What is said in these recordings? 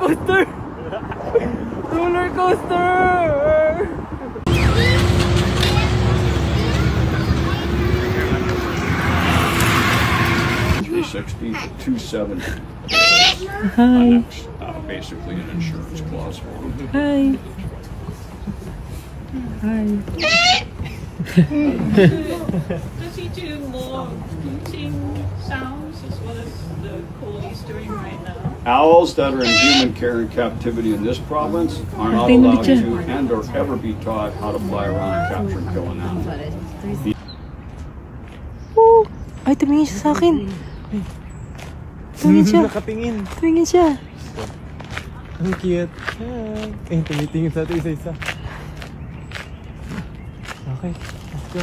coaster! Roller coaster! $360 to $270. Hi. Basically an insurance clause. Hi. Hi. Does he do more hooting sounds as well as the call he's doing right now? Owls that are in human care and captivity in this province are not allowed to and or ever be taught how to fly around and capture and kill an animal. Oh! Ay, tumingin siya sa akin. Tumingin siya. Nakatingin. Tumingin siya. Ang cute. Hi. Tumitingin sa atin isa-isa. Okay, let's go.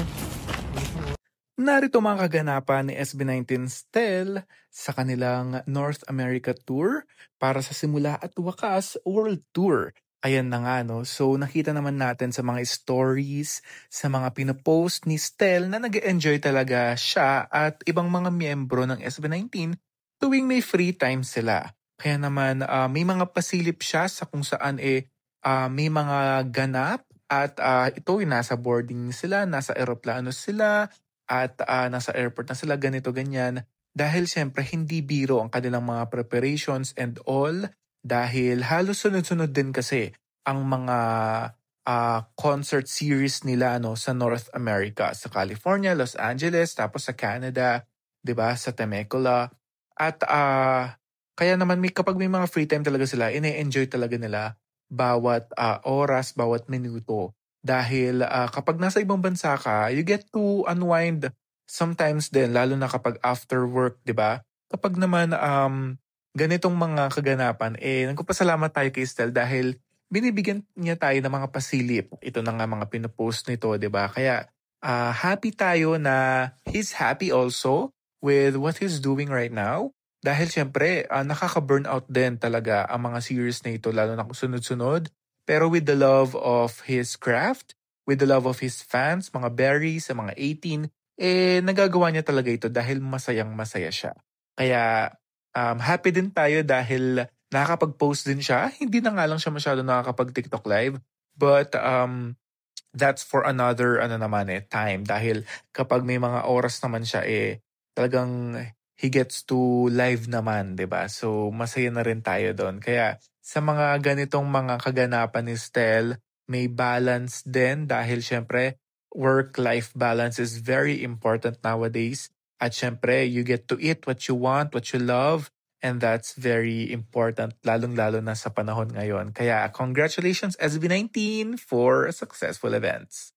Narito mga kaganapan ni SB19 Stel sa kanilang North America Tour para sa simula at wakas World Tour. Ayan na nga no, so nakita naman natin sa mga stories, sa mga pinopost ni Stel na nag-enjoy talaga siya at ibang mga miyembro ng SB19 tuwing may free time sila. Kaya naman may mga pasilip siya sa kung saan may mga ganap at ito nasa boarding sila, nasa eroplano sila at nasa airport na sila, ganito ganyan. Dahil siyempre hindi biro ang kanilang mga preparations and all dahil halos sunod-sunod din kasi ang mga concert series nila sa North America, sa California, Los Angeles, tapos sa Canada, 'di ba, sa Temecula. At kaya naman kapag may mga free time talaga sila, ine-enjoy talaga nila bawat oras, bawat minuto. Dahil kapag nasa ibang bansa ka, you get to unwind sometimes din, lalo na kapag after work, 'di ba? Kapag naman ganitong mga kaganapan, nagpapasalamat tayo kay Stel dahil binibigyan niya tayo ng mga pasilip. Ito na nga mga pinopost nito, 'di ba? Kaya happy tayo na he's happy also with what he's doing right now. Dahil syempre, nakaka-burnout din talaga ang mga series na ito, lalo na kung sunod-sunod. Pero with the love of his craft, with the love of his fans, mga berries, sa mga 18, nagagawa niya talaga ito dahil masayang-masaya siya. Kaya happy din tayo dahil nakakapag-post din siya. Hindi na nga lang siya masyado nakakapag-TikTok live. But that's for another time. Dahil kapag may mga oras naman siya, talagang he gets to live naman, 'di ba? So masaya na rin tayo doon. Kaya sa mga ganitong mga kaganapan ni Stel, may balance din dahil syempre work-life balance is very important nowadays. At syempre, you get to eat what you want, what you love, and that's very important lalong-lalo na sa panahon ngayon. Kaya congratulations SB19 for successful events.